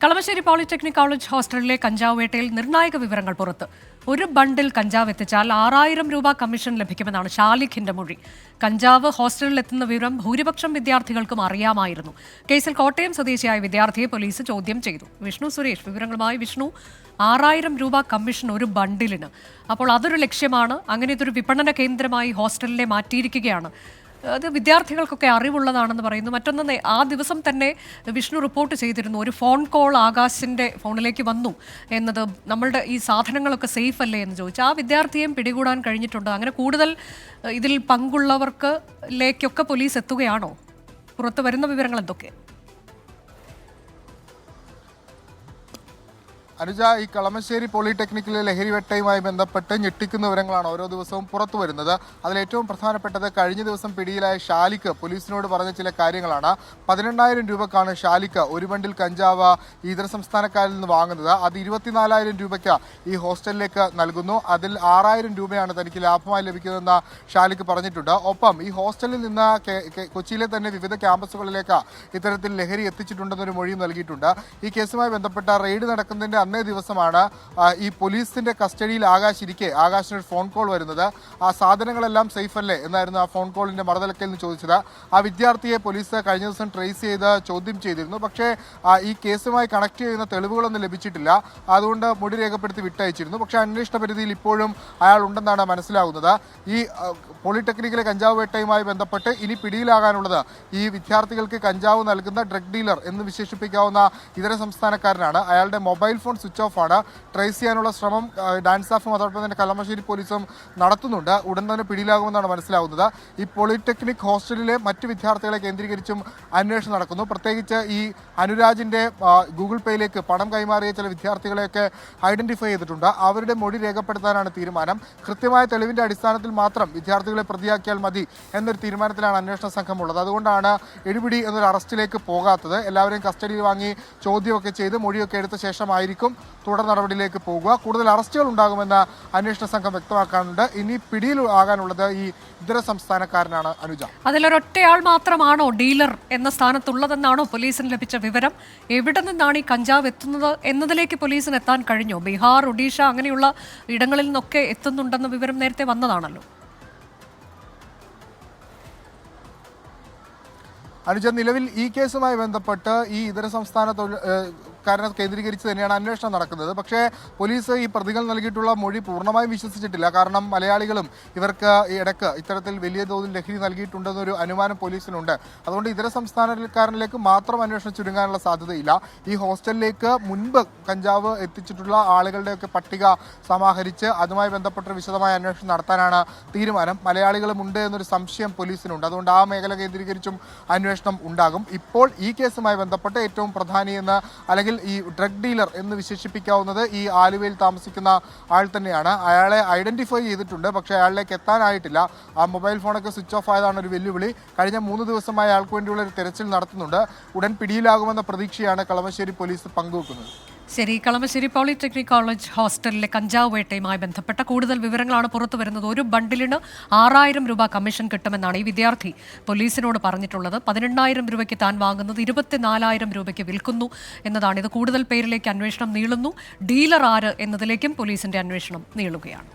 Kalamassery polytechnic college ഹോസ്റ്റലിലെ കഞ്ചാവ് വേട്ടയിൽ നിർണായക വിവരങ്ങൾ പുറത്ത്. ഒരു ബണ്ടിൽ കഞ്ചാവ് എത്തിച്ചാൽ 6000 രൂപ കമ്മീഷൻ ലഭിക്കുമെന്നാണ് ഷാലിഖിന്റെ മൊഴി. കഞ്ചാവ് ഹോസ്റ്റലിൽ എത്തുന്ന വിവരം ഭൂരിപക്ഷം വിദ്യാർത്ഥികൾക്കും അറിയാമായിരുന്നു. കേസിൽ കോട്ടയം സ്വദേശിയായ വിദ്യാർത്ഥിയെ പോലീസ് ചോദ്യം ചെയ്തു. വിഷ്ണു സുരേഷ് വിവരങ്ങളുമായി. വിഷ്ണു, 6000 രൂപ കമ്മീഷൻ ഒരു ബണ്ടിലിന്, അപ്പോൾ അതൊരു ലക്ഷ്യമാണ്. അങ്ങനെ ഇതൊരു വിപണന കേന്ദ്രമായി ഹോസ്റ്റലിനെ മാറ്റിയിരിക്കുകയാണ്. അത് വിദ്യാർത്ഥികൾക്കൊക്കെ അറിവുള്ളതാണെന്ന് പറയുന്നു. മറ്റൊന്ന്, ആ ദിവസം തന്നെ വിഷ്ണു റിപ്പോർട്ട് ചെയ്തിരുന്നു, ഒരു ഫോൺ കോൾ ആകാശിൻ്റെ ഫോണിലേക്ക് വന്നു എന്നത്. നമ്മളുടെ ഈ സാധനങ്ങളൊക്കെ സേഫ് അല്ലേ എന്ന് ചോദിച്ചു. ആ വിദ്യാർത്ഥിയെയും പിടികൂടാൻ കഴിഞ്ഞിട്ടുണ്ട്. അങ്ങനെ കൂടുതൽ ഇതിൽ പങ്കുള്ളവർക്കിലേക്കൊക്കെ പോലീസ് എത്തുകയാണോ? പുറത്തു വരുന്ന വിവരങ്ങൾ എന്തൊക്കെ? അനുജ, ഈ കളമശ്ശേരി പോളിടെക്നിക്കിലെ ലഹരിവേട്ടയുമായി ബന്ധപ്പെട്ട് ഞെട്ടിക്കുന്ന വിവരങ്ങളാണ് ഓരോ ദിവസവും പുറത്തു വരുന്നത്. അതിലേറ്റവും പ്രധാനപ്പെട്ടത് കഴിഞ്ഞ ദിവസം പിടിയിലായ ഷാലിക്ക് പോലീസിനോട് പറഞ്ഞ ചില കാര്യങ്ങളാണ്. 18000 രൂപക്കാണ് ഷാലിക്ക് ഒരു ബണ്ടിൽ കഞ്ചാവ് ഇതര സംസ്ഥാനക്കാരിൽ നിന്ന് വാങ്ങുന്നത്. അത് 24000 രൂപയ്ക്ക് ഈ ഹോസ്റ്റലിലേക്ക് നൽകുന്നു. അതിൽ 6000 രൂപയാണ് തനിക്ക് ലാഭമായി ലഭിക്കുന്നതെന്ന് ഷാലിക്ക് പറഞ്ഞിട്ടുണ്ട്. ഒപ്പം ഈ ഹോസ്റ്റലിൽ നിന്ന് കൊച്ചിയിലെ തന്നെ വിവിധ ക്യാമ്പസുകളിലേക്ക് ഇത്തരത്തിൽ ലഹരി എത്തിച്ചിട്ടുണ്ടെന്നൊരു മൊഴിയും നൽകിയിട്ടുണ്ട്. ഈ കേസുമായി ബന്ധപ്പെട്ട റെയ്ഡ് നടക്കുന്നതിൻ്റെ അന്നേ ദിവസമാണ് ഈ പോലീസിന്റെ കസ്റ്റഡിയിൽ ആകാശിനൊരു ഫോൺ കോൾ വരുന്നത്. ആ സാധനങ്ങളെല്ലാം സേഫ് അല്ലേ എന്നായിരുന്നു ആ ഫോൺ കോളിന്റെ മറുതലക്കൽ നിന്ന് ചോദിച്ചത്. ആ വിദ്യാർത്ഥിയെ പോലീസ് കഴിഞ്ഞ ദിവസം ട്രേസ് ചെയ്ത് ചോദ്യം ചെയ്തിരുന്നു. പക്ഷേ ഈ കേസുമായി കണക്ട് ചെയ്യുന്ന തെളിവുകളൊന്നും ലഭിച്ചിട്ടില്ല. അതുകൊണ്ട് മൊഴി രേഖപ്പെടുത്തി വിട്ടയച്ചിരുന്നു. പക്ഷേ അന്വേഷണ പരിധിയിൽ ഇപ്പോഴും അയാൾ ഉണ്ടെന്നാണ് മനസ്സിലാകുന്നത്. ഈ പോളിടെക്നിക്കിലെ കഞ്ചാവ് വേട്ടയുമായി ബന്ധപ്പെട്ട് ഇനി പിടിയിലാകാനുള്ളത് ഈ വിദ്യാർത്ഥികൾക്ക് കഞ്ചാവ് നൽകുന്ന ഡ്രഗ് ഡീലർ എന്ന് വിശേഷിപ്പിക്കാവുന്ന ഇതര സംസ്ഥാനക്കാരനാണ്. അയാളുടെ മൊബൈൽ ഫോൺ സ്വിച്ച് ഓഫ് ആണ്. ട്രേസ് ചെയ്യാനുള്ള ശ്രമം ഡാൻസാഫും അതോടൊപ്പം തന്നെ കളമശ്ശേരി പോലീസും നടത്തുന്നുണ്ട്. ഉടൻ തന്നെ പിടിയിലാകുമെന്നാണ് മനസ്സിലാവുന്നത്. ഈ പോളിടെക്നിക് ഹോസ്റ്റലിലെ മറ്റ് വിദ്യാർത്ഥികളെ കേന്ദ്രീകരിച്ചും അന്വേഷണം നടക്കുന്നു. പ്രത്യേകിച്ച് ഈ അനുരാജിന്റെ ഗൂഗിൾ പേയിലേക്ക് പണം കൈമാറിയ ചില വിദ്യാർത്ഥികളെയൊക്കെ ഐഡന്റിഫൈ ചെയ്തിട്ടുണ്ട്. അവരുടെ മൊഴി രേഖപ്പെടുത്താനാണ് തീരുമാനം. കൃത്യമായ തെളിവിന്റെ അടിസ്ഥാനത്തിൽ മാത്രം വിദ്യാർത്ഥികളെ പ്രതിയാക്കിയാൽ മതി എന്നൊരു തീരുമാനത്തിലാണ് അന്വേഷണ സംഘമുള്ളത്. അതുകൊണ്ടാണ് എടുപിടി എന്നൊരു അറസ്റ്റിലേക്ക് പോകാത്തത്. എല്ലാവരെയും കസ്റ്റഡിയിൽ വാങ്ങി ചോദ്യമൊക്കെ ചെയ്ത് മൊഴിയൊക്കെ എടുത്ത ശേഷമായിരിക്കും തുടർ നടപടിയിലേക്ക് പോകുക. കൂടുതൽ അറസ്റ്റുകൾ ഉണ്ടാകുമെന്ന് അന്വേഷണ സംഘം വ്യക്തമാക്കാനുണ്ട്. ഇനി പിടിയിൽ ആകാനുള്ളത് ഈ ഇതര സംസ്ഥാനക്കാരനാണ്. അനുജ, അതിലൊരൊറ്റയാൾ മാത്രമാണോ ഡീലർ എന്ന സ്ഥാനത്തുള്ളതെന്നാണോ പോലീസിന് ലഭിച്ച വിവരം? എവിടെ നിന്നാണ് ഈ കഞ്ചാവ് എത്തുന്നത് എന്നതിലേക്ക് പോലീസിന് എത്താൻ കഴിഞ്ഞോ? ബീഹാർ, ഒഡീഷ അങ്ങനെയുള്ള ഇടങ്ങളിൽ നിന്നൊക്കെ എത്തുന്നുണ്ടെന്ന വിവരം നേരത്തെ വന്നതാണല്ലോ. അനുജ, നിലവിൽ ഈ കേസുമായി ബന്ധപ്പെട്ട് ഈ ഇതര സംസ്ഥാന കാരനെ കേന്ദ്രീകരിച്ച് തന്നെയാണ് അന്വേഷണം നടക്കുന്നത്. പക്ഷേ പോലീസ് ഈ പ്രതികൾ നൽകിയിട്ടുള്ള മൊഴി പൂർണ്ണമായും വിശ്വസിച്ചിട്ടില്ല. കാരണം മലയാളികളും ഇവർക്ക് ഇടയ്ക്ക് ഇത്തരത്തിൽ വലിയ തോതിൽ ലഹരി നൽകിയിട്ടുണ്ടെന്നൊരു അനുമാനം പോലീസിനുണ്ട്. അതുകൊണ്ട് ഇതര സംസ്ഥാനക്കാരനിലേക്ക് മാത്രം അന്വേഷണം ചുരുങ്ങാനുള്ള സാധ്യതയില്ല. ഈ ഹോസ്റ്റലിലേക്ക് മുൻപ് കഞ്ചാവ് എത്തിച്ചിട്ടുള്ള ആളുകളുടെയൊക്കെ പട്ടിക സമാഹരിച്ച് അതുമായി ബന്ധപ്പെട്ട വിശദമായ അന്വേഷണം നടത്താനാണ് തീരുമാനം. മലയാളികളും ഉണ്ട് എന്നൊരു സംശയം പോലീസിനുണ്ട്. അതുകൊണ്ട് ആ മേഖല കേന്ദ്രീകരിച്ചും അന്വേഷണം ഉണ്ടാകും. ഇപ്പോൾ ഈ കേസുമായി ബന്ധപ്പെട്ട് ഏറ്റവും പ്രധാനിയെന്ന് അല്ലെങ്കിൽ ഈ ഡ്രഗ് ഡീലർ എന്ന് വിശേഷിപ്പിക്കാവുന്നത് ഈ ആലുവയിൽ താമസിക്കുന്ന ആൾ തന്നെയാണ്. അയാളെ ഐഡന്റിഫൈ ചെയ്തിട്ടുണ്ട്. പക്ഷേ അയാളിലേക്ക് എത്താനായിട്ടില്ല. ആ മൊബൈൽ ഫോണൊക്കെ സ്വിച്ച് ഓഫ് ആയതാണ് ഒരു വെല്ലുവിളി. കഴിഞ്ഞ 3 ദിവസമായി അയാൾക്ക് വേണ്ടിയുള്ള ഒരു തെരച്ചിൽ നടത്തുന്നുണ്ട്. ഉടൻ പിടിയിലാകുമെന്ന പ്രതീക്ഷയാണ് കളമശ്ശേരി പോലീസ് പങ്കുവെക്കുന്നത്. ശരി, കളമശ്ശേരി പോളിടെക്നിക് കോളേജ് ഹോസ്റ്റലിലെ കഞ്ചാവ് വേട്ടയുമായി ബന്ധപ്പെട്ട കൂടുതൽ വിവരങ്ങളാണ് പുറത്തു വരുന്നത്. ഒരു ബണ്ടിലിന് 6000 രൂപ കമ്മീഷൻ കിട്ടുമെന്നാണ് ഈ വിദ്യാർത്ഥി പോലീസിനോട് പറഞ്ഞിട്ടുള്ളത്. 18000 രൂപയ്ക്ക് താൻ വാങ്ങുന്നത് 24000 രൂപയ്ക്ക് വിൽക്കുന്നു എന്നതാണ്. ഇത് കൂടുതൽ പേരിലേക്ക് അന്വേഷണം നീളുന്നു. ഡീലർ ആര് എന്നതിലേക്കും പോലീസിന്റെ അന്വേഷണം നീളുകയാണ്.